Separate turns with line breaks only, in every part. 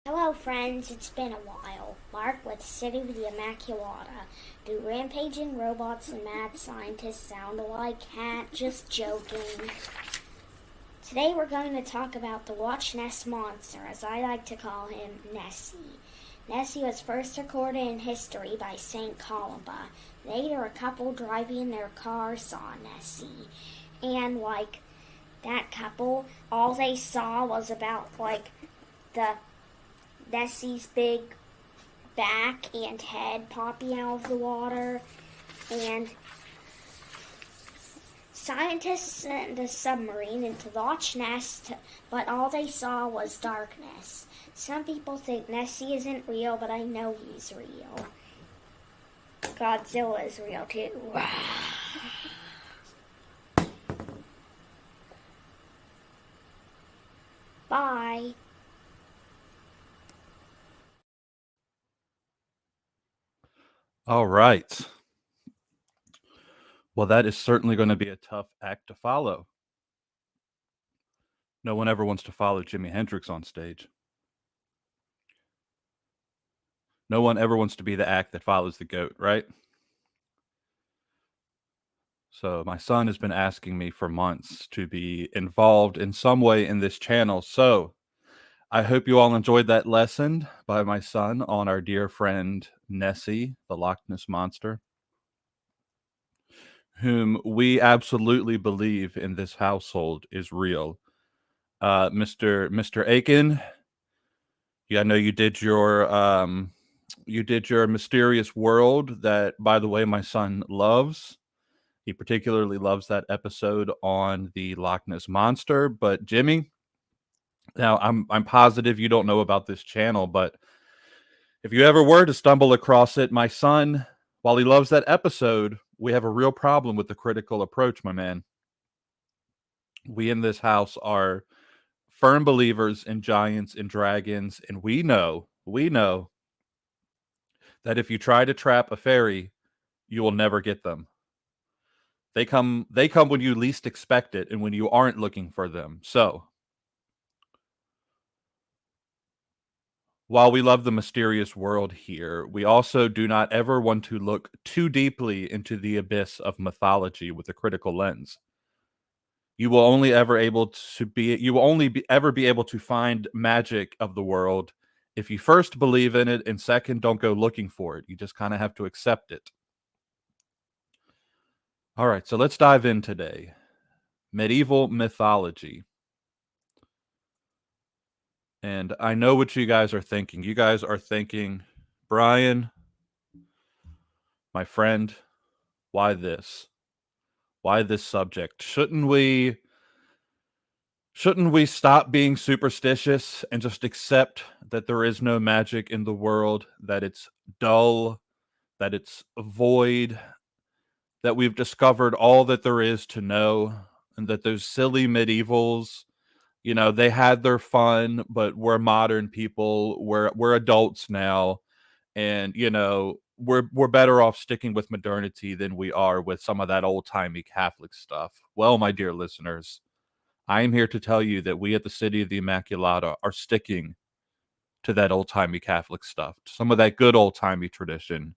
Hello friends, it's been a while. Mark with City of the Immaculata. Do rampaging robots and mad scientists sound alike? Just joking. Today we're going to talk about the Loch Ness Monster, as I like to call him, Nessie. Nessie was first recorded in history by St. Columba. Later, a couple driving in their car saw Nessie. And, that couple, all they saw was about, the Nessie's big back and head popping out of the water, and scientists sent a submarine into Loch Ness, but all they saw was darkness. Some people think Nessie isn't real, but I know he's real. Godzilla is real too. Bye.
All right. Well, that is certainly going to be a tough act to follow. No one ever wants to follow Jimi Hendrix on stage. No one ever wants to be the act that follows the GOAT, right? So my son has been asking me for months to be involved in some way in this channel. So I hope you all enjoyed that lesson by my son on our dear friend Nessie, the Loch Ness Monster, whom we absolutely believe in this household is real. Mr. Aiken, yeah, I know you did your mysterious world that, by the way, my son loves. He particularly loves that episode on the Loch Ness Monster. But Jimmy, now I'm positive you don't know about this channel, but if you ever were to stumble across it, my son, while he loves that episode, we have a real problem with the critical approach, my man. We in this house are firm believers in giants and dragons, and we know that if you try to trap a fairy, you will never get them. They come when you least expect it and when you aren't looking for them. So, while we love the mysterious world here, we also do not ever want to look too deeply into the abyss of mythology with a critical lens. You will only ever be able to find magic of the world if you first believe in it, and second, don't go looking for it. You just kind of have to accept it. All right, so let's dive in today. Medieval mythology. And I know what you guys are thinking. You guys are thinking, Brian, my friend, why this? Why this subject? Shouldn't we stop being superstitious and just accept that there is no magic in the world, that it's dull, that it's void, that we've discovered all that there is to know, and that those silly medievals, they had their fun, but we're modern people, we're adults now, and we're better off sticking with modernity than we are with some of that old-timey Catholic stuff. Well, my dear listeners, I am here to tell you that we at the City of the Immaculata are sticking to that old-timey Catholic stuff, some of that good old-timey tradition.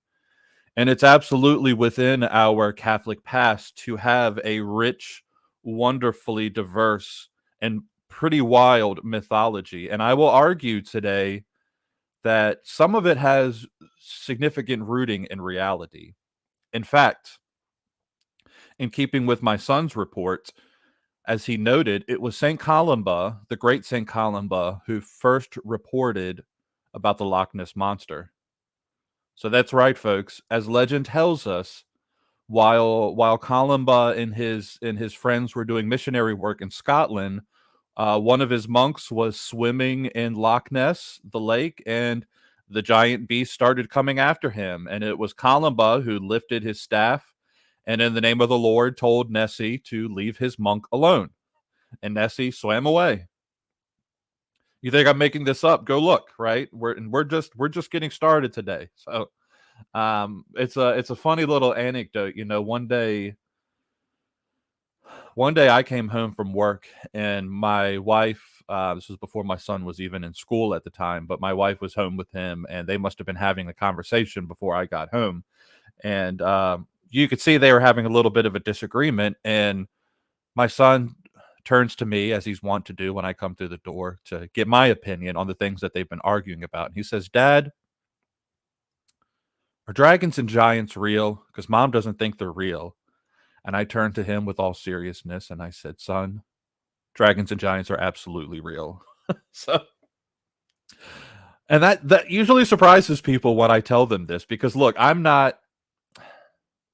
And it's absolutely within our Catholic past to have a rich, wonderfully diverse, and pretty wild mythology. And I will argue today that some of it has significant rooting in reality. In fact, in keeping with my son's report, as he noted, it was St. Columba, the great St. Columba, who first reported about the Loch Ness Monster. So that's right, folks. As legend tells us, while Columba and his friends were doing missionary work in Scotland, one of his monks was swimming in Loch Ness, the lake, and the giant beast started coming after him. And it was Columba who lifted his staff and in the name of the Lord told Nessie to leave his monk alone. And Nessie swam away. You think I'm making this up? Go look, right? We're just getting started today. So it's a funny little anecdote. You know, one day I came home from work and my wife, this was before my son was even in school at the time, but my wife was home with him and they must have been having a conversation before I got home. And you could see they were having a little bit of a disagreement. And my son turns to me, as he's wont to do when I come through the door, to get my opinion on the things that they've been arguing about. And he says, "Dad, are dragons and giants real? Because Mom doesn't think they're real." And I turned to him with all seriousness and I said, "Son, dragons and giants are absolutely real." So, and that usually surprises people when I tell them this, because look, I'm not.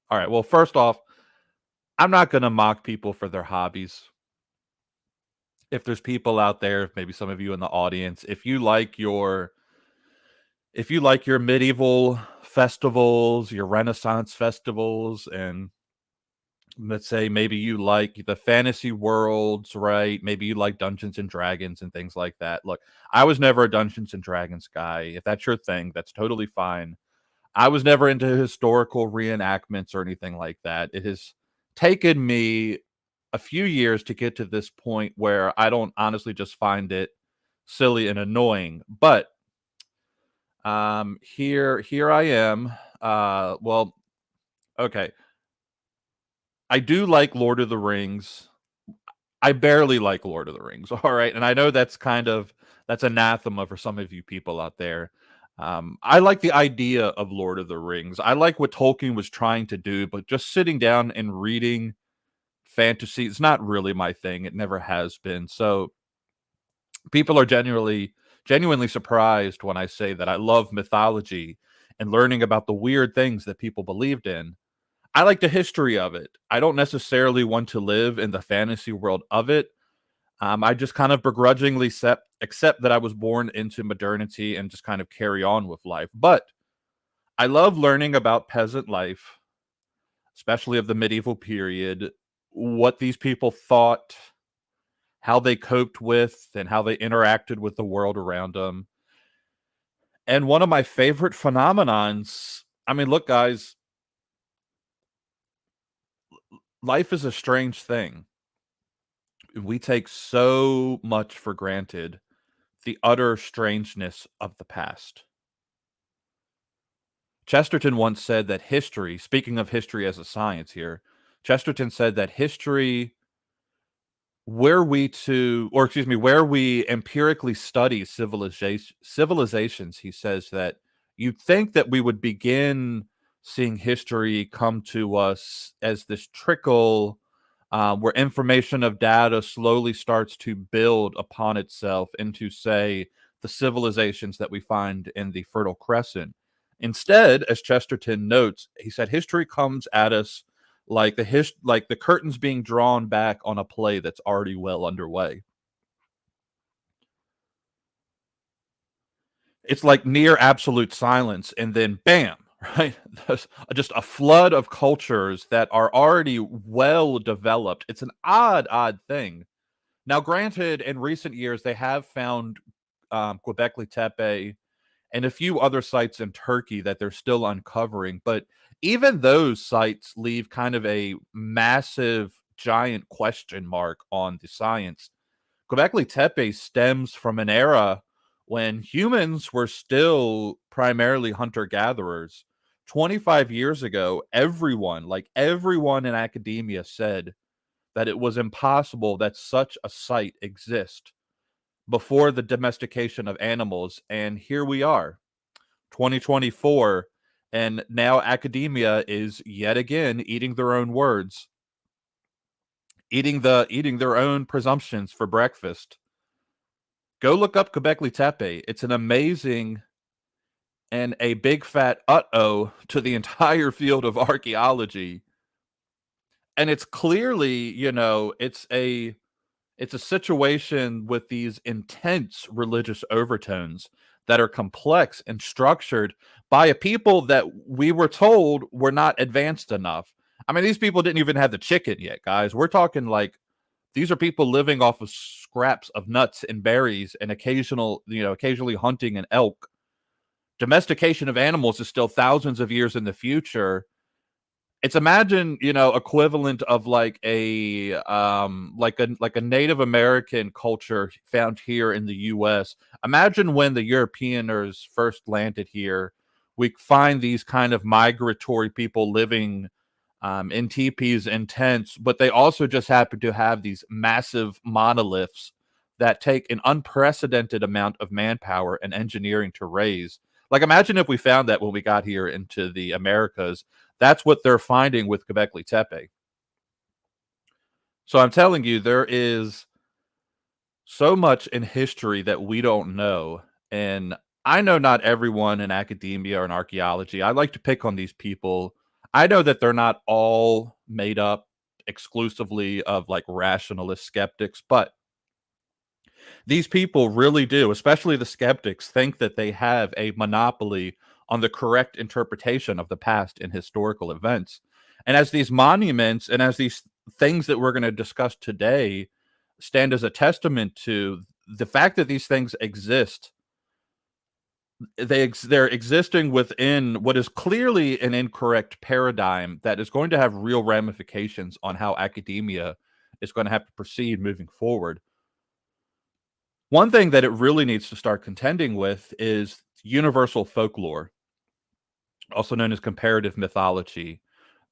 All right, well, first off, I'm not going to mock people for their hobbies. If there's people out there, maybe some of you in the audience, if you like your medieval festivals, your Renaissance festivals, and let's say maybe you like the fantasy worlds, right? Maybe you like Dungeons and Dragons and things like that. Look, I was never a Dungeons and Dragons guy. If that's your thing, that's totally fine. I was never into historical reenactments or anything like that. It has taken me a few years to get to this point where I don't honestly just find it silly and annoying. But here I am. Well, okay. I do like Lord of the Rings. I barely like Lord of the Rings. All right. And I know that's anathema for some of you people out there. I like the idea of Lord of the Rings. I like what Tolkien was trying to do, but just sitting down and reading fantasy is not really my thing. It never has been. So people are genuinely surprised when I say that I love mythology and learning about the weird things that people believed in. I like the history of it. I don't necessarily want to live in the fantasy world of it. I just kind of begrudgingly accept that I was born into modernity and just kind of carry on with life. But I love learning about peasant life, especially of the medieval period, what these people thought, how they coped with, and how they interacted with the world around them. And one of my favorite phenomenons, I mean, look, guys, life is a strange thing. We take so much for granted the utter strangeness of the past. Chesterton once said that history, speaking of history as a science here, Chesterton said that history, where we empirically study civilizations, he says that you'd think that we would begin seeing history come to us as this trickle, where information of data slowly starts to build upon itself into, say, the civilizations that we find in the Fertile Crescent. Instead, as Chesterton notes, he said history comes at us like the curtains being drawn back on a play that's already well underway. It's like near absolute silence, and then bam, right? There's just a flood of cultures that are already well developed. It's an odd thing. Now, granted, in recent years, they have found Göbekli Tepe and a few other sites in Turkey that they're still uncovering. But even those sites leave kind of a massive, giant question mark on the science. Göbekli Tepe stems from an era when humans were still primarily hunter-gatherers. 25 years ago, everyone in academia said that it was impossible that such a site exist before the domestication of animals, and here we are. 2024, and now academia is yet again eating their own words, eating their own presumptions for breakfast. Go look up Göbekli Tepe. It's an amazing and a big fat uh-oh to the entire field of archaeology. And it's clearly, it's a situation with these intense religious overtones that are complex and structured by a people that we were told were not advanced enough. I mean, these people didn't even have the chicken yet, guys. We're talking like these are people living off of scraps of nuts and berries and occasionally hunting an elk. Domestication of animals is still thousands of years in the future. It's imagine, equivalent of like a Native American culture found here in the US. Imagine when the Europeaners first landed here, we find these kind of migratory people living in teepees and tents, but they also just happen to have these massive monoliths that take an unprecedented amount of manpower and engineering to raise. Like, imagine if we found that when we got here into the Americas. That's what they're finding with Göbekli Tepe. So I'm telling you, there is so much in history that we don't know. And I know not everyone in academia or in archaeology. I like to pick on these people. I know that they're not all made up exclusively of like rationalist skeptics, but these people really do, especially the skeptics, think that they have a monopoly on the correct interpretation of the past and historical events. And as these monuments and as these things that we're going to discuss today stand as a testament to the fact that these things exist, they're existing within what is clearly an incorrect paradigm that is going to have real ramifications on how academia is going to have to proceed moving forward. One thing that it really needs to start contending with is universal folklore, also known as comparative mythology.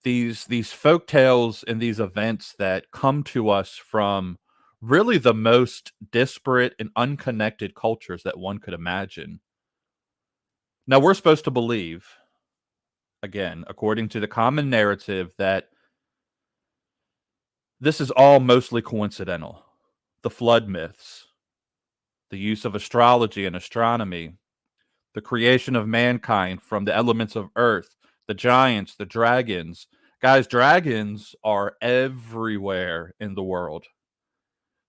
These folk tales and these events that come to us from really the most disparate and unconnected cultures that one could imagine. Now, we're supposed to believe, again, according to the common narrative, that this is all mostly coincidental. The flood myths, the use of astrology and astronomy, the creation of mankind from the elements of earth, the giants, the dragons. Guys, dragons are everywhere in the world.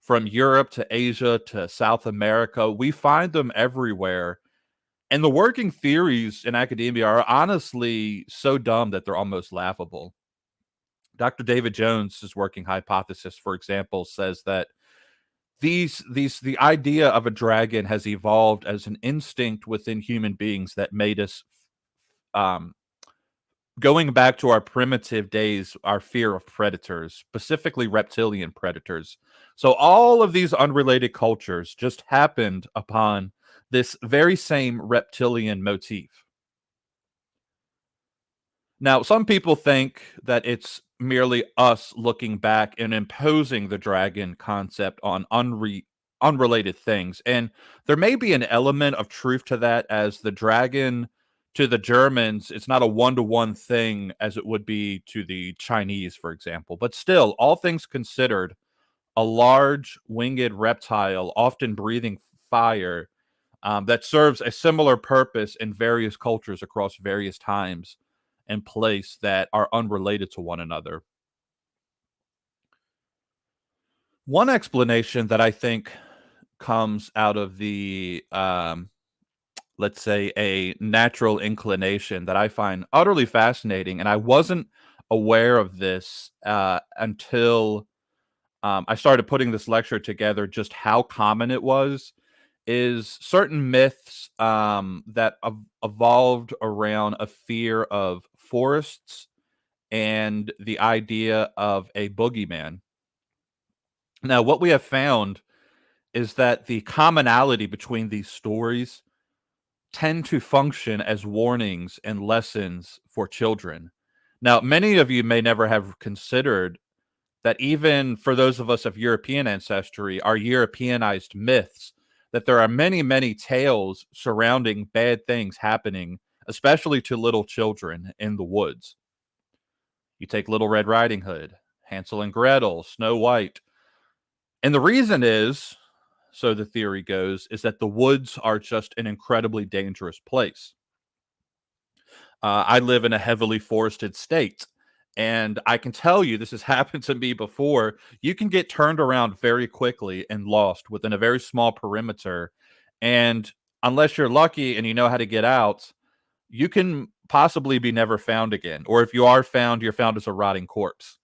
From Europe to Asia to South America, we find them everywhere. And the working theories in academia are honestly so dumb that they're almost laughable. Dr. David Jones's working hypothesis, for example, says that the idea of a dragon has evolved as an instinct within human beings that made us, going back to our primitive days, our fear of predators, specifically reptilian predators. So all of these unrelated cultures just happened upon this very same reptilian motif. Now, some people think that it's merely us looking back and imposing the dragon concept on unrelated things. And there may be an element of truth to that, as the dragon to the Germans, it's not a one-to-one thing as it would be to the Chinese, for example. But still, all things considered, a large winged reptile, often breathing fire, that serves a similar purpose in various cultures across various times and place that are unrelated to one another. One explanation that I think comes out of the, let's say, a natural inclination that I find utterly fascinating, and I wasn't aware of this until I started putting this lecture together, just how common it was, is certain myths that evolved around a fear of forests and the idea of a boogeyman. Now, what we have found is that the commonality between these stories tend to function as warnings and lessons for children. Now, many of you may never have considered that even for those of us of European ancestry, our Europeanized myths, that there are many, many tales surrounding bad things happening especially to little children in the woods. You take Little Red Riding Hood, Hansel and Gretel, Snow White. And the reason is, so the theory goes, is that the woods are just an incredibly dangerous place. I live in a heavily forested state. And I can tell you, this has happened to me before. You can get turned around very quickly and lost within a very small perimeter. And unless you're lucky and you know how to get out, you can possibly be never found again. Or if you are found, you're found as a rotting corpse.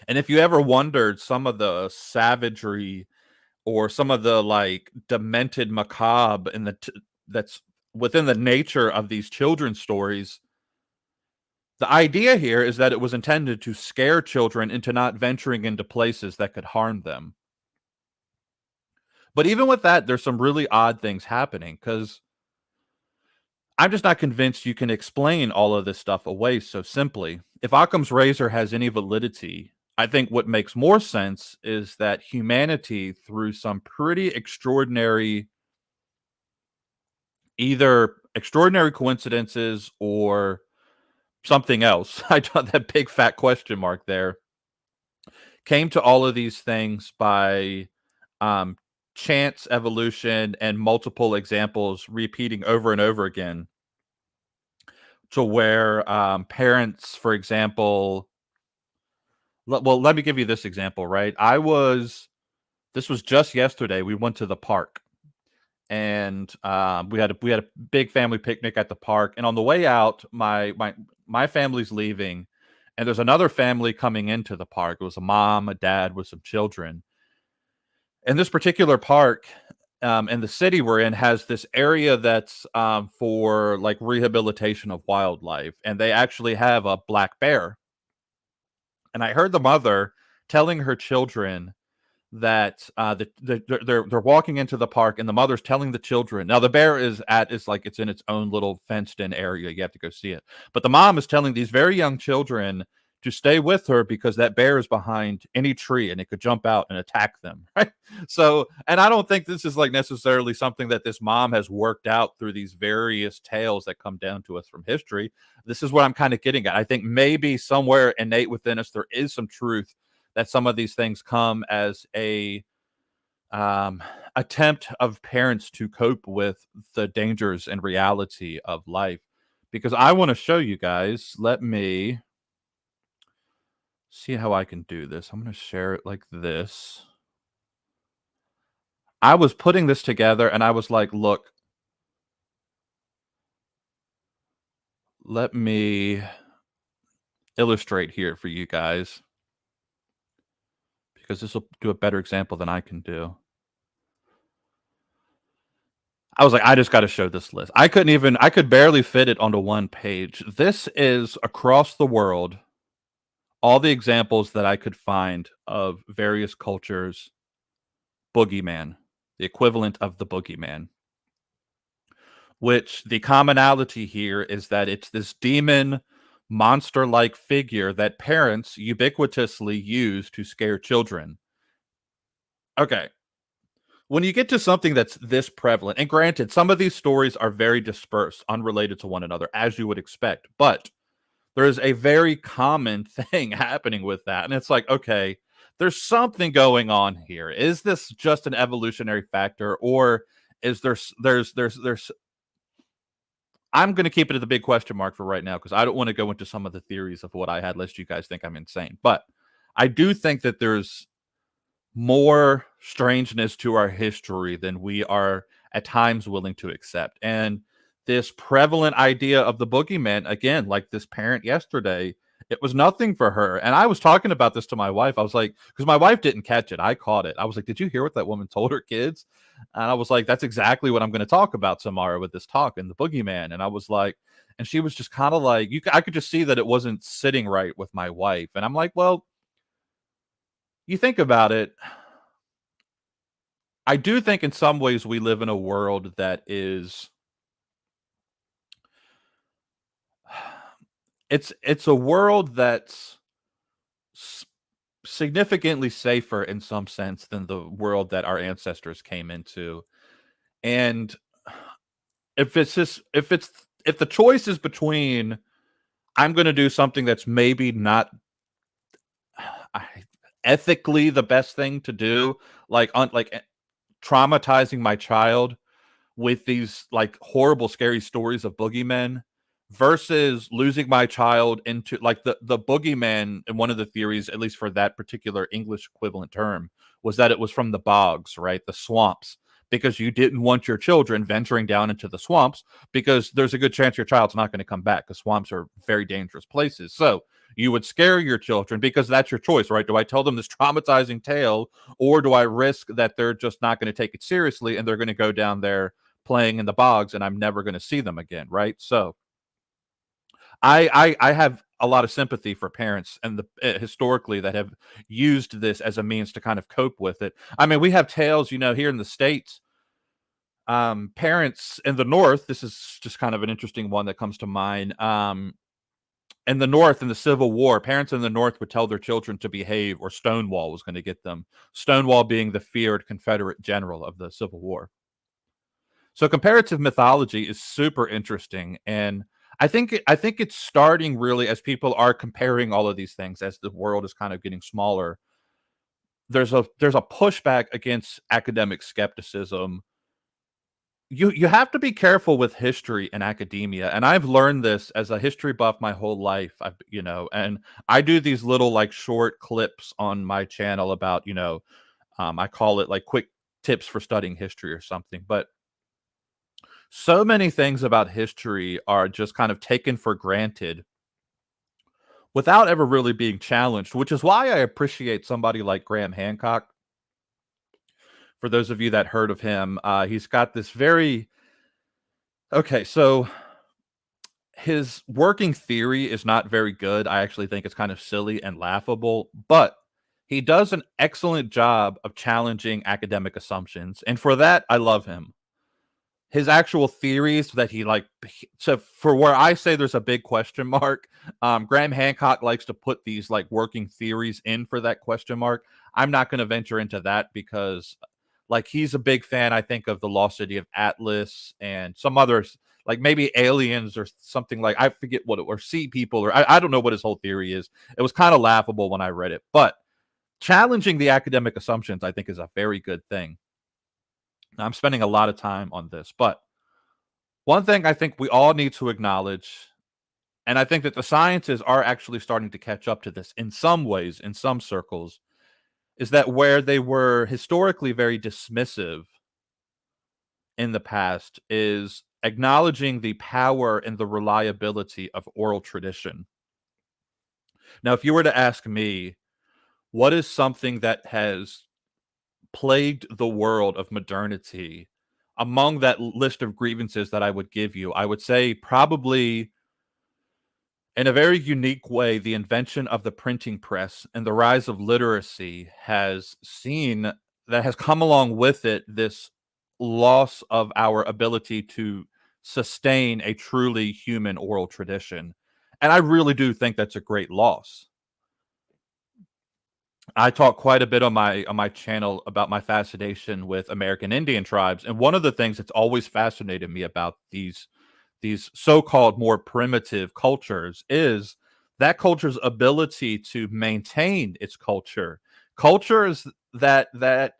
And if you ever wondered some of the savagery or some of the like demented macabre in that's within the nature of these children's stories, the idea here is that it was intended to scare children into not venturing into places that could harm them. But even with that, there's some really odd things happening because I'm just not convinced you can explain all of this stuff away so simply. If Occam's razor has any validity, I think what makes more sense is that humanity, through some pretty extraordinary, either extraordinary coincidences or something else, I thought that big fat question mark there, came to all of these things by um, chance, evolution, and multiple examples repeating over and over again. To where parents, for example, well, let me give you this example, right? This was just yesterday. We went to the park, and we had a big family picnic at the park. And on the way out, my family's leaving, and there's another family coming into the park. It was a mom, a dad with some children. And this particular park, in the city we're in, has this area that's for like rehabilitation of wildlife, and they actually have a black bear. And I heard the mother telling her children that they're walking into the park, and the mother's telling the children. Now the bear is like it's in its own little fenced in area. You have to go see it. But the mom is telling these very young children to stay with her because that bear is behind any tree and it could jump out and attack them. Right. So, and I don't think this is like necessarily something that this mom has worked out through these various tales that come down to us from history. This is what I'm kind of getting at. I think maybe somewhere innate within us there is some truth that some of these things come as a attempt of parents to cope with the dangers and reality of life. Because I want to show you guys. Let me see how I can do this. I'm going to share it like this. I was putting this together and I was like, look, let me illustrate here for you guys because this will do a better example than I can do. I was like, I just got to show this list. I could barely fit it onto one page. This is across the world, all the examples that I could find of various cultures, boogeyman, the equivalent of the boogeyman, which the commonality here is that it's this demon monster like figure that parents ubiquitously use to scare children. Okay. When you get to something that's this prevalent, and granted, some of these stories are very dispersed, unrelated to one another, as you would expect, but there is a very common thing happening with that. And it's like, okay, there's something going on here. Is this just an evolutionary factor, or is there's I'm going to keep it at the big question mark for right now because I don't want to go into some of the theories of what I had, lest you guys think I'm insane. But I do think that there's more strangeness to our history than we are at times willing to accept. And this prevalent idea of the boogeyman, again, like this parent yesterday, it was nothing for her. And I was talking about this to my wife. I was like, because my wife didn't catch it. I caught it. I was like, did you hear what that woman told her kids? And I was like, that's exactly what I'm going to talk about tomorrow with this talk and the boogeyman. And I was like, and she was just kind of like, I could just see that it wasn't sitting right with my wife. And I'm like, well, you think about it. I do think in some ways we live in a world that is it's a world that's significantly safer in some sense than the world that our ancestors came into. And if the choice is between I'm going to do something that's maybe not ethically the best thing to do, traumatizing my child with these like horrible, scary stories of boogeymen versus losing my child into like the boogeyman. And one of the theories, at least for that particular English equivalent term, was that it was from the bogs, right? The swamps, because you didn't want your children venturing down into the swamps because there's a good chance your child's not going to come back because swamps are very dangerous places. So you would scare your children because that's your choice, right? Do I tell them this traumatizing tale, or do I risk that they're just not going to take it seriously and they're going to go down there playing in the bogs and I'm never going to see them again, right? So I have a lot of sympathy for parents and the historically that have used this as a means to kind of cope with it. I mean, we have tales, here in the States, parents in the North, this is just kind of an interesting one that comes to mind. In the North, in the Civil War, parents in the North would tell their children to behave or Stonewall was going to get them. Stonewall being the feared Confederate general of the Civil War. So comparative mythology is super interesting, and I think it's starting really as people are comparing all of these things as the world is kind of getting smaller. There's a pushback against academic skepticism. You have to be careful with history and academia, and I've learned this as a history buff my whole life. And I do these little like short clips on my channel about I call it like quick tips for studying history or something, but so many things about history are just kind of taken for granted without ever really being challenged, which is why I appreciate somebody like Graham Hancock. For those of you that heard of him, he's got this very okay. So his working theory is not very good. I actually think it's kind of silly and laughable, but he does an excellent job of challenging academic assumptions. And for that, I love him. His actual theories that he like, so for where I say there's a big question mark, Graham Hancock likes to put these like working theories in for that question mark. I'm not going to venture into that because like he's a big fan, I think, of the lost city of Atlas and some others, like maybe aliens or something, like I forget what it, or sea people, or I don't know what his whole theory is. It was kind of laughable when I read it, but challenging the academic assumptions I think is a very good thing. I'm spending a lot of time on this, but one thing I think we all need to acknowledge, and I think that the sciences are actually starting to catch up to this in some ways, in some circles, is that where they were historically very dismissive in the past is acknowledging the power and the reliability of oral tradition. Now, if you were to ask me, what is something that has plagued the world of modernity, among that list of grievances that I would give you, I would say probably in a very unique way, the invention of the printing press and the rise of literacy has come along with it this loss of our ability to sustain a truly human oral tradition. And I really do think that's a great loss. I talk quite a bit on my channel about my fascination with American Indian tribes, and one of the things that's always fascinated me about these so-called more primitive cultures is that culture's ability to maintain its cultures that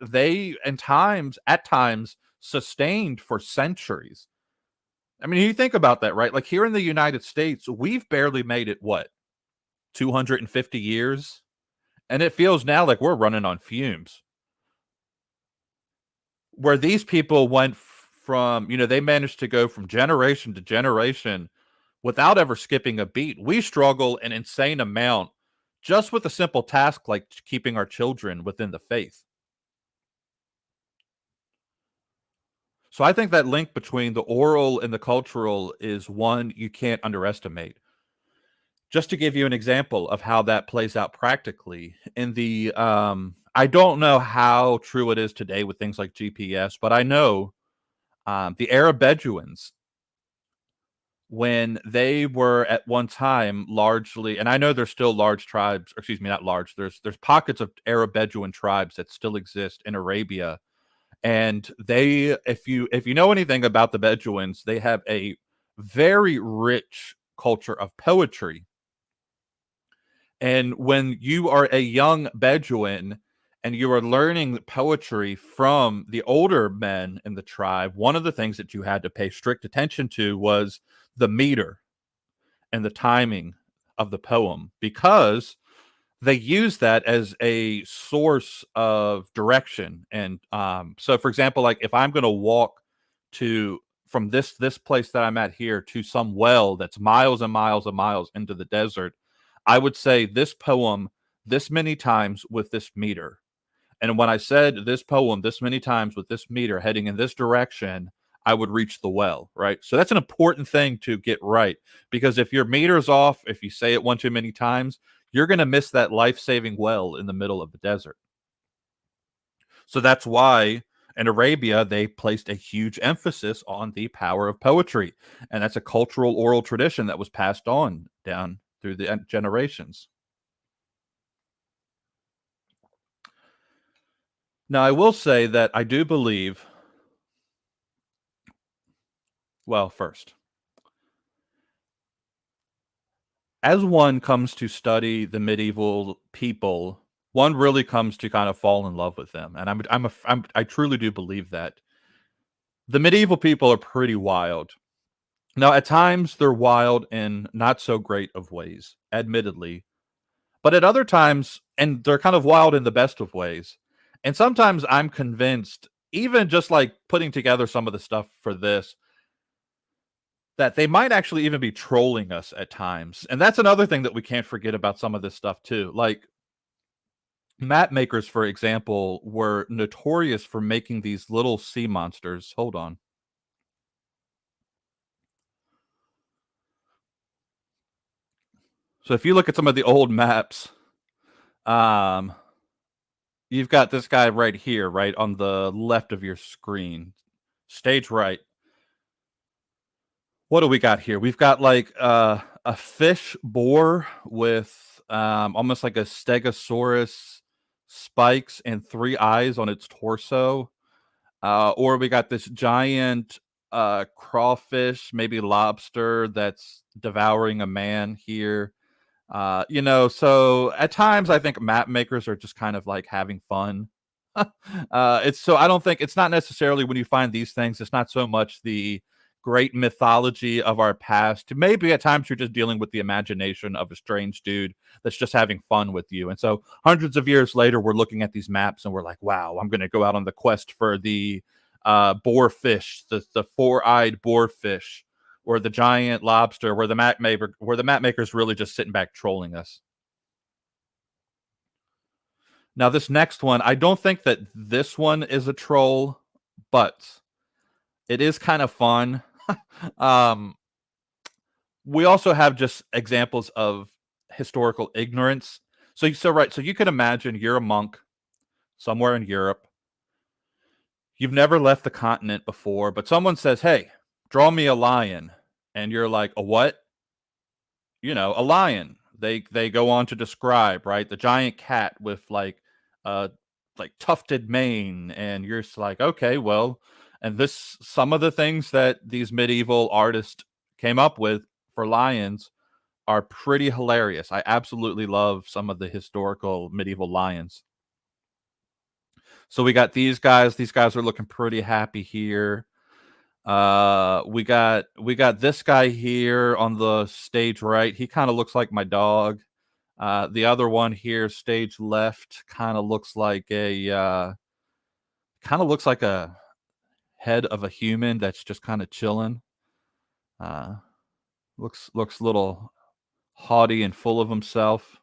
they at times sustained for centuries. I mean, you think about that, right? Like here in the United States, we've barely made it, what, 250 years? And it feels now like we're running on fumes. Where these people went from, they managed to go from generation to generation without ever skipping a beat. We struggle an insane amount just with a simple task like keeping our children within the faith. So I think that link between the oral and the cultural is one you can't underestimate. Just to give you an example of how that plays out practically in the I don't know how true it is today with things like GPS, but I know the Arab Bedouins, when they were at one time largely, and I know there's still large tribes, or excuse me, not large, there's pockets of Arab Bedouin tribes that still exist in Arabia, And they, if you know anything about the Bedouins, they have a very rich culture of poetry. And when you are a young Bedouin and you are learning poetry from the older men in the tribe, one of the things that you had to pay strict attention to was the meter and the timing of the poem, because they use that as a source of direction. And so, for example, like if I'm going to walk to from this place that I'm at here to some well that's miles and miles and miles into the desert, I would say this poem this many times with this meter. And when I said this poem this many times with this meter heading in this direction, I would reach the well, right? So that's an important thing to get right, because if your meter's off, if you say it one too many times, you're going to miss that life-saving well in the middle of the desert. So that's why in Arabia they placed a huge emphasis on the power of poetry, and that's a cultural oral tradition that was passed on down through the generations. Now, I will say that I do believe, well, first, as one comes to study the medieval people, one really comes to kind of fall in love with them, and I truly do believe that the medieval people are pretty wild. Now, at times they're wild in not so great of ways, admittedly, but at other times, and they're kind of wild in the best of ways. And sometimes I'm convinced, even just like putting together some of the stuff for this, that they might actually even be trolling us at times. And that's another thing that we can't forget about some of this stuff too. Like map makers, for example, were notorious for making these little sea monsters. Hold on. So if you look at some of the old maps, um, you've got this guy right here, right on the left of your screen, stage right. What do we got here? We've got like a fish boar with almost like a stegosaurus spikes and three eyes on its torso. Or we got this giant crawfish, maybe lobster, that's devouring a man here. So at times I think map makers are just kind of like having fun. It's so I don't think it's not necessarily when you find these things, it's not so much the great mythology of our past. Maybe at times you're just dealing with the imagination of a strange dude that's just having fun with you. And so hundreds of years later, we're looking at these maps and we're like, wow, I'm going to go out on the quest for the boarfish, the four-eyed boarfish, or the giant lobster, where the map maker's really just sitting back trolling us. Now, this next one, I don't think that this one is a troll, but it is kind of fun. um, we also have just examples of historical ignorance. So you can imagine you're a monk somewhere in Europe. You've never left the continent before, but someone says, "Hey, draw me a lion," and you're like, "A what?" A lion. They go on to describe, right, the giant cat with uh like tufted mane, and you're just like, okay, well, and this some of the things that these medieval artists came up with for lions are pretty hilarious. I absolutely love some of the historical medieval lions. So we got these guys. These guys are looking pretty happy here. We got this guy here on the stage right. He kind of looks like my dog. The other one here, stage left, kind of looks like a head of a human that's just kind of chilling. Uh, looks a little haughty and full of himself.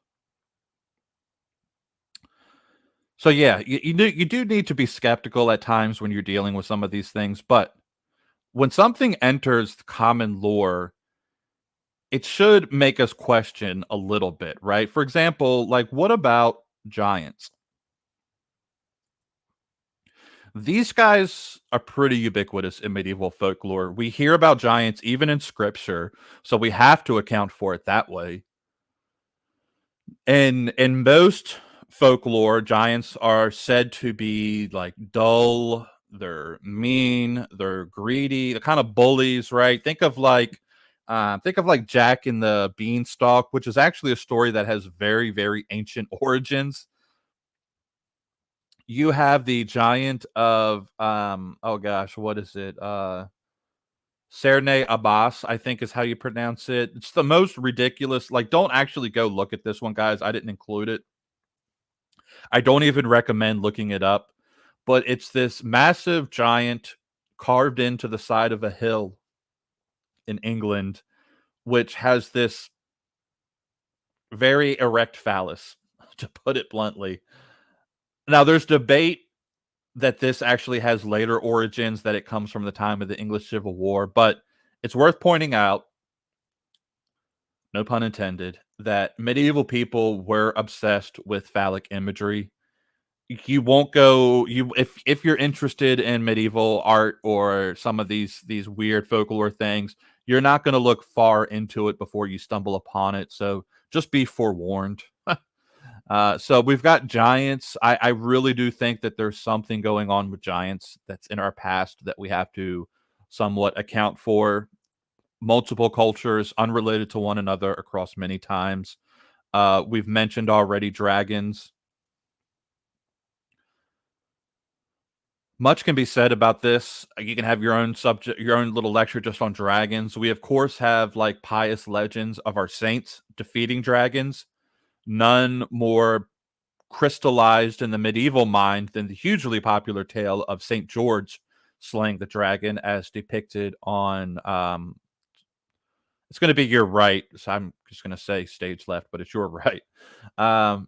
So yeah, you do need to be skeptical at times when you're dealing with some of these things, but when something enters common lore, it should make us question a little bit, right? For example, like what about giants? These guys are pretty ubiquitous in medieval folklore. We hear about giants even in scripture, so we have to account for it that way. In most folklore, giants are said to be like dull, they're mean, they're greedy, they're kind of bullies, right? Think of like Jack and the Beanstalk, which is actually a story that has very, very ancient origins. You have the giant of oh gosh, what is it? Cerne Abbas, I think is how you pronounce it. It's the most ridiculous. Like, don't actually go look at this one, guys. I didn't include it. I don't even recommend looking it up. But it's this massive giant carved into the side of a hill in England, which has this very erect phallus, to put it bluntly. Now, there's debate that this actually has later origins, that it comes from the time of the English Civil War, but it's worth pointing out, no pun intended, that medieval people were obsessed with phallic imagery. You won't go you if you're interested in medieval art or some of these weird folklore things, you're not going to look far into it before you stumble upon it. So just be forewarned. So we've got giants. I really do think that there's something going on with giants that's in our past that we have to somewhat account for. Multiple cultures unrelated to one another across many times. We've mentioned already dragons. Much can be said about this. You can have your own subject, your own little lecture just on dragons. We, of course, have like pious legends of our saints defeating dragons. None more crystallized in the medieval mind than the hugely popular tale of St. George slaying the dragon, as depicted on. It's going to be your right, so I'm just going to say stage left, but it's your right. Um,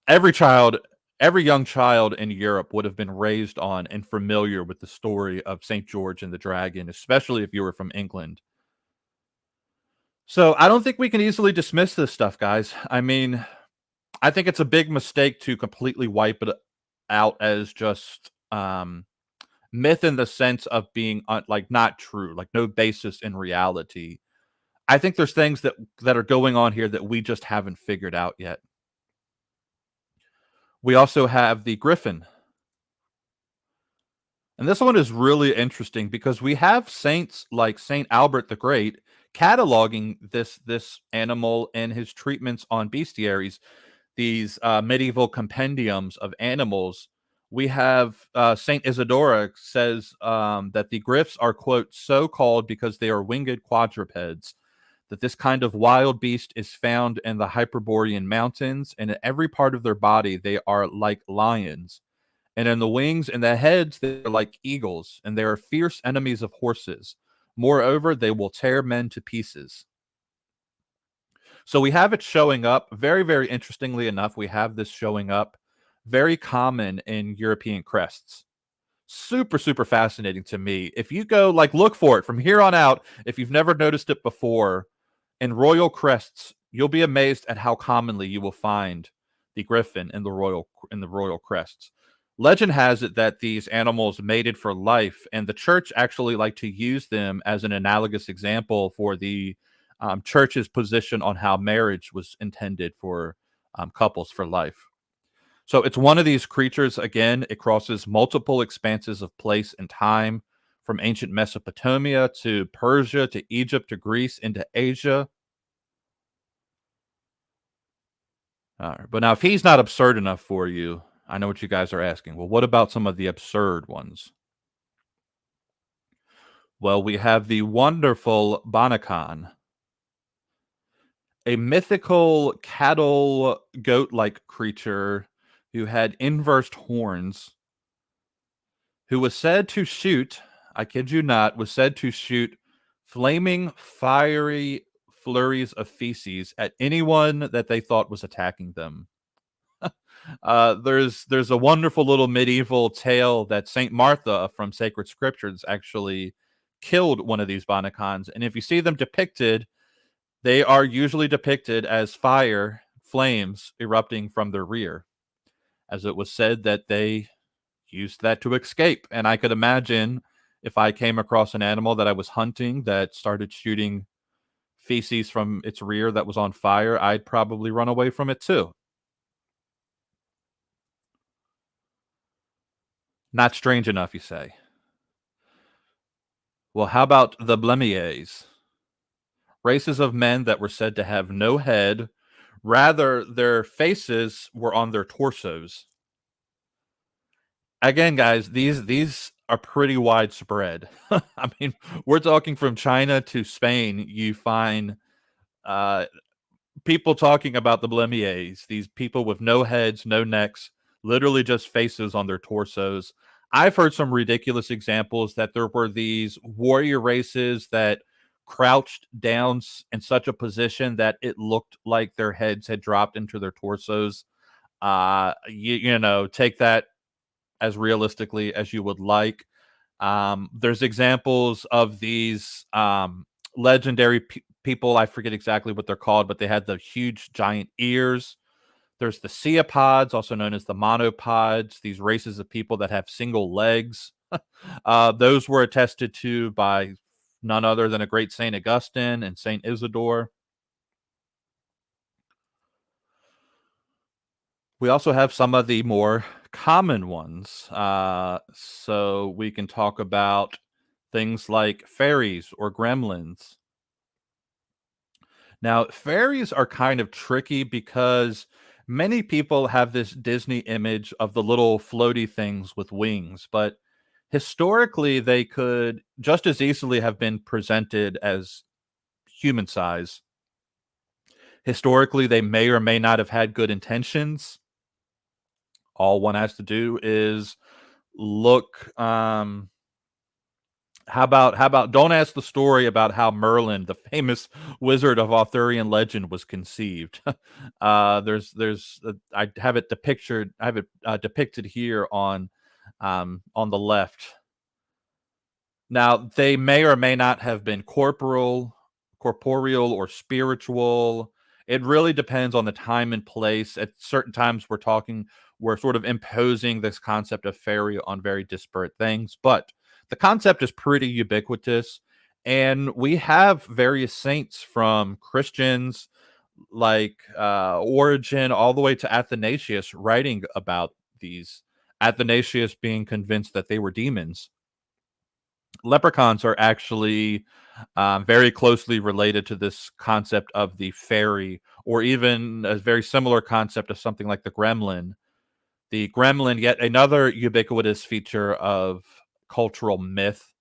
every child, every young child in Europe would have been raised on and familiar with the story of St. George and the dragon, especially if you were from England. So I don't think we can easily dismiss this stuff, guys. I mean, I think it's a big mistake to completely wipe it out as just myth in the sense of being like not true, like no basis in reality. I think there's things that are going on here that we just haven't figured out yet. We also have the griffin. And this one is really interesting because we have saints like Saint Albert the Great cataloging this animal in his treatments on bestiaries, these medieval compendiums of animals. We have Saint Isidora says that the griffs are, quote, so called because they are winged quadrupeds, that this kind of wild beast is found in the Hyperborean mountains, and in every part of their body they are like lions. And in the wings and the heads, they are like eagles, and they are fierce enemies of horses. Moreover, they will tear men to pieces. So we have it showing up. Very, very interestingly enough, we have this showing up very common in European crests. Super, super fascinating to me. If you go, like, look for it from here on out, if you've never noticed it before, in royal crests, you'll be amazed at how commonly you will find the griffin in the royal crests. Legend has it that these animals mated for life, and the church actually like to use them as an analogous example for the church's position on how marriage was intended for couples for life. So it's one of these creatures, again, it crosses multiple expanses of place and time, from ancient Mesopotamia to Persia to Egypt to Greece into Asia. All right. But now, if he's not absurd enough for you, I know what you guys are asking. Well, what about some of the absurd ones? Well, we have the wonderful Banakan, a mythical cattle goat like creature who had inversed horns, who was said to shoot, I kid you not, was said to shoot flaming, fiery flurries of feces at anyone that they thought was attacking them. There's a wonderful little medieval tale that Saint Martha from Sacred Scriptures actually killed one of these Bonacons, and if you see them depicted, they are usually depicted as fire flames erupting from their rear, as it was said that they used that to escape. And I could imagine if I came across an animal that I was hunting that started shooting feces from its rear that was on fire, I'd probably run away from it too. Not strange enough, you say. Well, how about the Blemiers? Races of men that were said to have no head, rather, their faces were on their torsos. Again, guys, these are pretty widespread. I mean, we're talking from China to Spain. You find uh, people talking about the Blemiers, these people with no heads, no necks, literally just faces on their torsos. I've heard some ridiculous examples that there were these warrior races that crouched down in such a position that it looked like their heads had dropped into their torsos. You know, take that as realistically as you would like. There's examples of these legendary people. I forget exactly what they're called, but they had the huge giant ears. There's the ceopods, also known as the monopods, these races of people that have single legs. Those were attested to by none other than a great Saint Augustine and Saint Isidore. We also have some of the more common ones. So we can talk about things like fairies or gremlins. Now, fairies are kind of tricky because many people have this Disney image of the little floaty things with wings, but historically, they could just as easily have been presented as human size. Historically, they may or may not have had good intentions. All one has to do is look. How about don't ask the story about how Merlin, the famous wizard of Arthurian legend, was conceived. I have it depicted. I have it depicted here on the left. Now, they may or may not have been corporeal or spiritual. It really depends on the time and place. At certain times, we're sort of imposing this concept of fairy on very disparate things, but the concept is pretty ubiquitous. And we have various saints from Christians like Origen all the way to Athanasius writing about these. Athanasius being convinced that they were demons. Leprechauns are actually very closely related to this concept of the fairy, or even a very similar concept of something like the gremlin. The gremlin, yet another ubiquitous feature of cultural myth.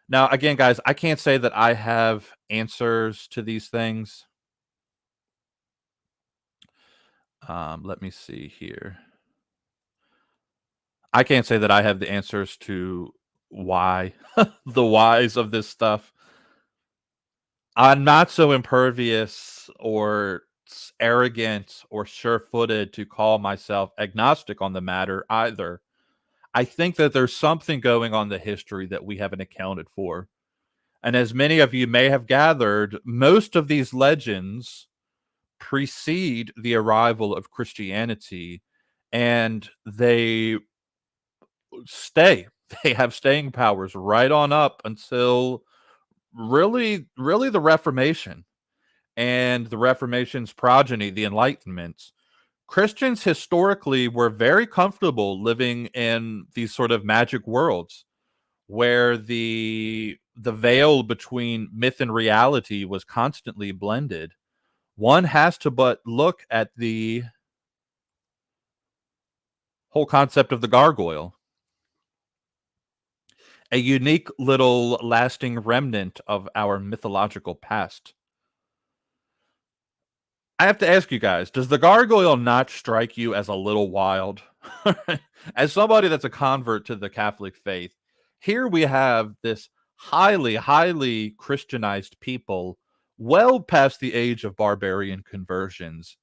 Now, again, guys, I can't say that I have answers to these things. Let me see here. I can't say that I have the answers to why, the whys of this stuff. I'm not so impervious or arrogant or sure-footed to call myself agnostic on the matter either. I think that there's something going on in the history that we haven't accounted for. And as many of you may have gathered, most of these legends precede the arrival of Christianity, and they stay. They have staying powers right on up until really the Reformation and the Reformation's progeny, the Enlightenment. Christians historically were very comfortable living in these sort of magic worlds where the veil between myth and reality was constantly blended. One has to but look at the whole concept of the gargoyle, a unique little lasting remnant of our mythological past. I have to ask you guys, does the gargoyle not strike you as a little wild? As somebody that's a convert to the Catholic faith, here we have this highly Christianized people well past the age of barbarian conversions.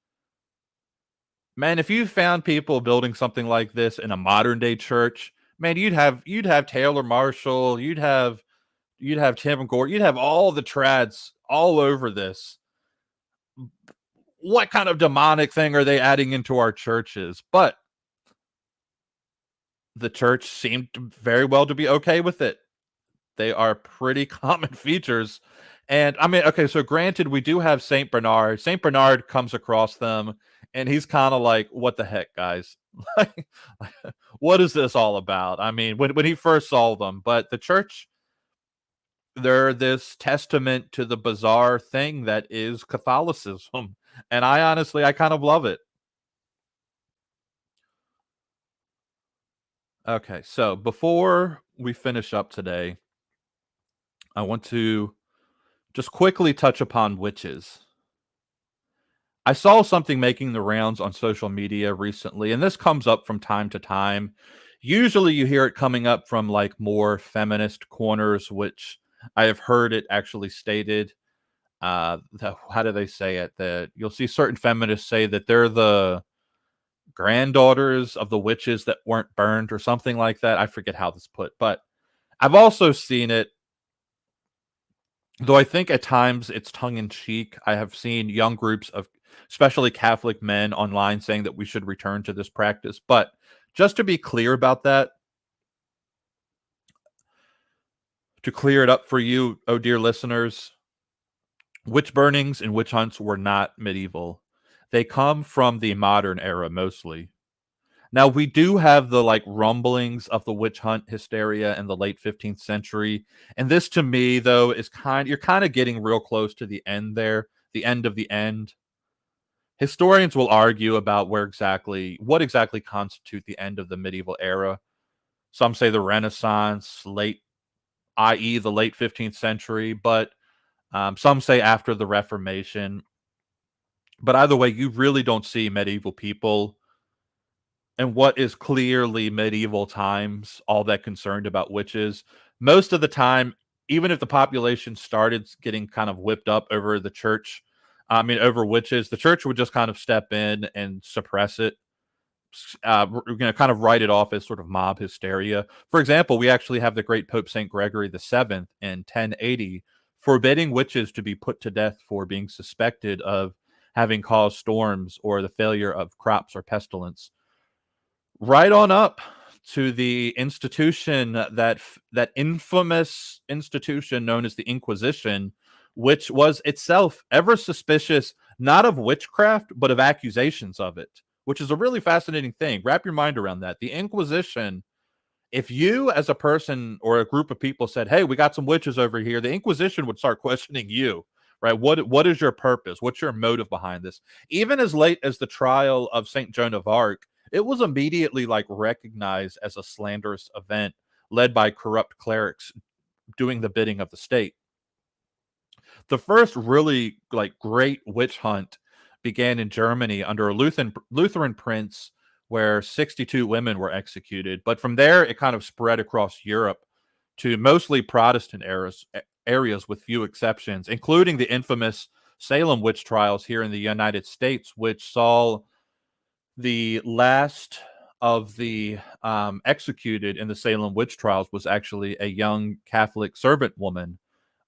Man, if you found people building something like this in a modern day church, man, you'd have Taylor Marshall, you'd have Tim Gore, you'd have all the trads all over this. What kind of demonic thing are they adding into our churches? But the church seemed very well to be okay with it. They are pretty common features. And I mean, okay, so granted, we do have Saint Bernard. Saint Bernard comes across them and he's kind of like, "What the heck, guys? Like, what is this all about?" I mean, when he first saw them, but the church, they're this testament to the bizarre thing that is Catholicism, and I honestly, I kind of love it. Okay, so before we finish up today, I want to just quickly touch upon witches. I saw something making the rounds on social media recently, and this comes up from time to time. Usually, you hear it coming up from like more feminist corners, which I have heard it actually stated. How do they say it? That you'll see certain feminists say that they're the granddaughters of the witches that weren't burned or something like that. I forget how this put, but I've also seen it, though I think at times it's tongue in cheek. I have seen young groups of, especially Catholic men online, saying that we should return to this practice. But just to be clear about that, to clear it up for you, oh dear listeners, witch burnings and witch hunts were not medieval. They come from the modern era mostly. Now we do have the like rumblings of the witch hunt hysteria in the late 15th century. And this to me though is you're kind of getting real close to the end there, the end of the end. Historians will argue about what exactly constitute the end of the medieval era. Some say the Renaissance, i.e., the late 15th century, but some say after the Reformation. But either way, you really don't see medieval people and what is clearly medieval times all that concerned about witches. Most of the time, even if the population started getting kind of whipped up over the church, I mean, over witches, the church would just kind of step in and suppress it. Kind of write it off as sort of mob hysteria. For example, we actually have the great Pope Saint Gregory the Seventh in 1080 forbidding witches to be put to death for being suspected of having caused storms or the failure of crops or pestilence. Right on up to the institution that infamous institution known as the Inquisition, which was itself ever suspicious not of witchcraft but of accusations of it, which is a really fascinating thing. Wrap your mind around that. The Inquisition, if you as a person or a group of people said, "Hey, we got some witches over here," the Inquisition would start questioning you, right? What is your purpose? What's your motive behind this? Even as late as the trial of Saint Joan of Arc, it was immediately like recognized as a slanderous event led by corrupt clerics doing the bidding of the state. The first really like great witch hunt began in Germany under a Lutheran prince where 62 women were executed. But from there, it kind of spread across Europe to mostly Protestant areas with few exceptions, including the infamous Salem witch trials here in the United States, which saw the last of the executed in the Salem witch trials was actually a young Catholic servant woman.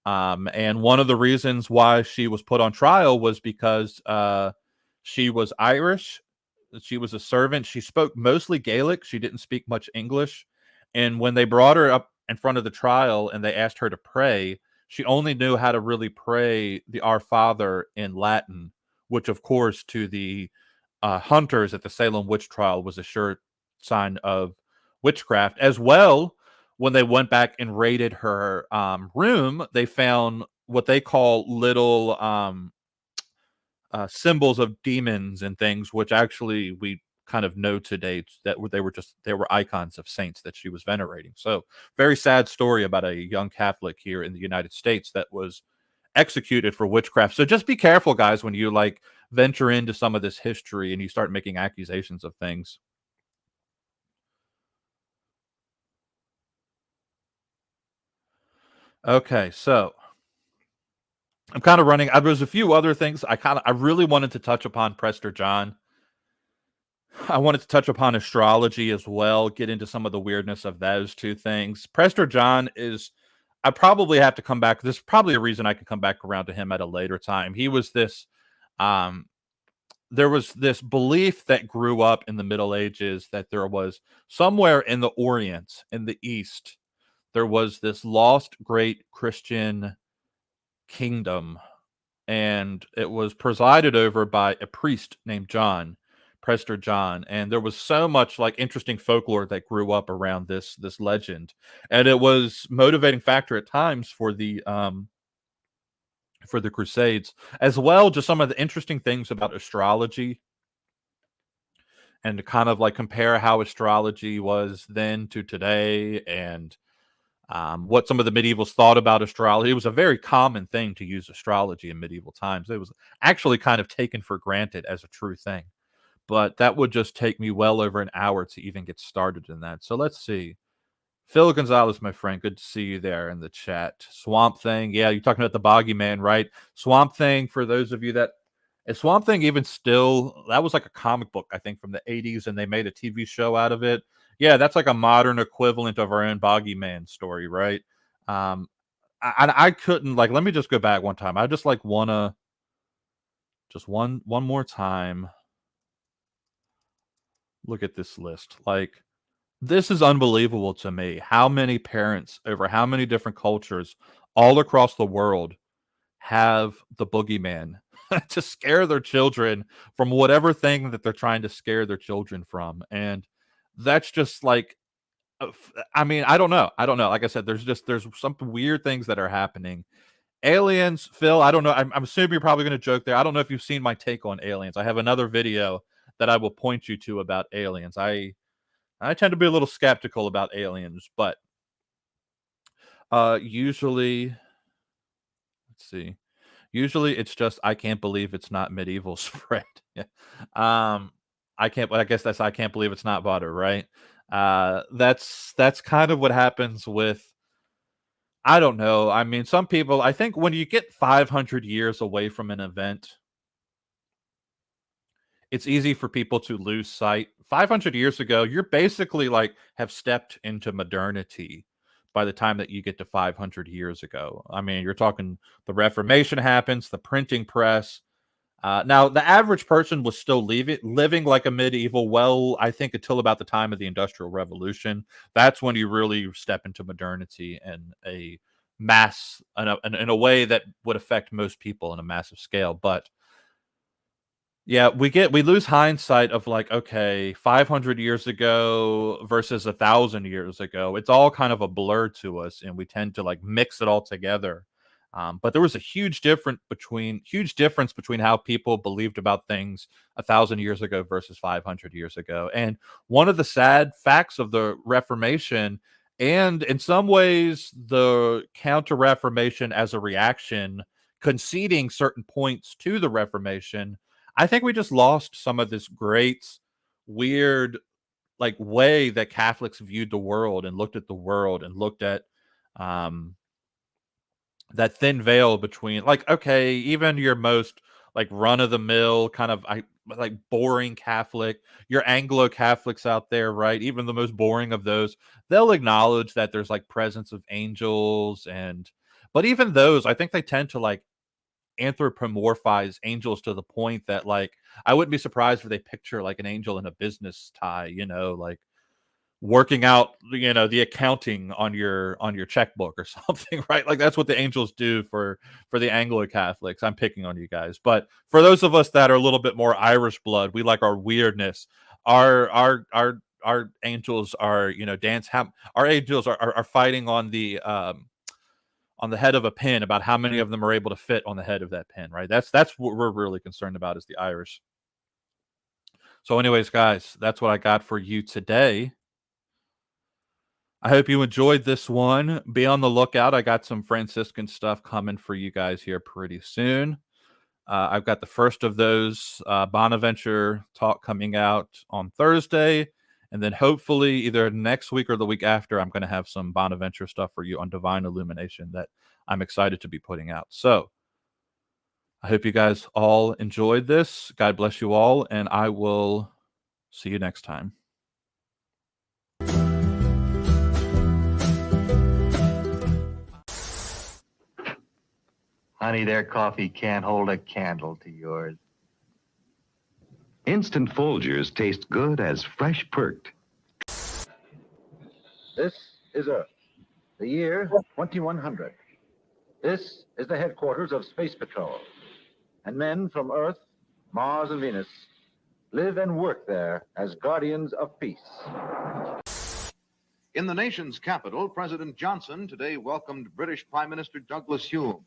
And one of the reasons why she was put on trial was because she was Irish. She was a servant. She spoke mostly Gaelic. She didn't speak much English. And when they brought her up in front of the trial and they asked her to pray, she only knew how to really pray the Our Father in Latin, which, of course, to the hunters at the Salem witch trial was a sure sign of witchcraft. As well, when they went back and raided her room, they found what they call little symbols of demons and things, which actually we kind of know today that they were icons of saints that she was venerating. So very sad story about a young Catholic here in the United States that was executed for witchcraft. So just be careful, guys, when you like venture into some of this history and you start making accusations of things. Okay, so I'm kind of running. There's a few other things I really wanted to touch upon Prester John. I wanted to touch upon astrology as well, get into some of the weirdness of those two things. Prester John is, I probably have to come back. There's probably a reason I could come back around to him at a later time. He was this, there was this belief that grew up in the Middle Ages that there was somewhere in the Orient, in the East, there was this lost great Christian kingdom and it was presided over by a priest named John, Prester John, and there was so much like interesting folklore that grew up around this legend, and it was motivating factor at times for the Crusades, as well. Just some of the interesting things about astrology, and to kind of like compare how astrology was then to today, and what some of the medievals thought about astrology. It was a very common thing to use astrology in medieval times. It was actually kind of taken for granted as a true thing. But that would just take me well over an hour to even get started in that. So let's see. Phil Gonzalez, my friend, good to see you there in the chat. Swamp Thing, yeah, you're talking about the Boggy Man, right? Swamp Thing, for those of you that is Swamp Thing even still, that was like a comic book, I think, from the 80s, and they made a TV show out of it. Yeah, that's like a modern equivalent of our own Boggy Man story, right? I couldn't, like, let me just go back one time. I just like wanna just one more time look at this list. Like, this is unbelievable to me. How many parents over how many different cultures all across the world have the boogeyman to scare their children from whatever thing that they're trying to scare their children from. And that's just like, I mean, I don't know. I don't know. Like I said, there's some weird things that are happening. Aliens, Phil, I don't know. I'm assuming you're probably going to joke there. I don't know if you've seen my take on aliens. I have another video that I will point you to about aliens. I tend to be a little skeptical about aliens, but usually, let's see. Usually it's just I can't believe it's not medieval spread. Yeah. I can't. I guess that's I can't believe it's not butter, right? That's kind of what happens with. I don't know. I mean, some people. I think when you get 500 years away from an event, it's easy for people to lose sight. 500 years ago, you're basically like have stepped into modernity by the time that you get to 500 years ago. I mean, you're talking the Reformation happens, the printing press. Now, the average person was still living like a medieval, well, I think until about the time of the Industrial Revolution. That's when you really step into modernity and a mass, in a way that would affect most people on a massive scale. But yeah, we lose hindsight of like, okay, 500 years ago versus 1,000 years ago. It's all kind of a blur to us, and we tend to like mix it all together. But there was a huge difference between how people believed about things 1,000 years ago versus 500 years ago. And one of the sad facts of the Reformation, and in some ways the Counter Reformation as a reaction, conceding certain points to the Reformation, I think we just lost some of this great, weird, like way that Catholics viewed the world and looked at the world and looked at um, that thin veil between, like, okay, even your most like run of the mill kind of like boring Catholic, your Anglo Catholics out there, right? Even the most boring of those, they'll acknowledge that there's like presence of angels, and but even those, I think they tend to like anthropomorphize angels to the point that like I wouldn't be surprised if they picture like an angel in a business tie, like working out, the accounting on your checkbook or something, right? Like that's what the angels do for the Anglo Catholics. I'm picking on you guys, but for those of us that are a little bit more Irish blood, we like our weirdness. Our angels are, our angels are fighting on the head of a pin about how many of them are able to fit on the head of that pin, right? That's what we're really concerned about is the Irish. So anyways, guys, that's what I got for you today. I hope you enjoyed this one. Be on the lookout. I got some Franciscan stuff coming for you guys here pretty soon. I've got the first of those Bonaventure talk coming out on Thursday. And then hopefully either next week or the week after, I'm going to have some Bonaventure stuff for you on Divine Illumination that I'm excited to be putting out. So I hope you guys all enjoyed this. God bless you all, and I will see you next time.
Honey, their coffee can't hold a candle to yours.
Instant Folgers taste good as fresh perked.
This is Earth, the year 2100. This is the headquarters of Space Patrol. And men from Earth, Mars, and Venus live and work there as guardians of peace.
In the nation's capital, President Johnson today welcomed British Prime Minister Douglas Hume.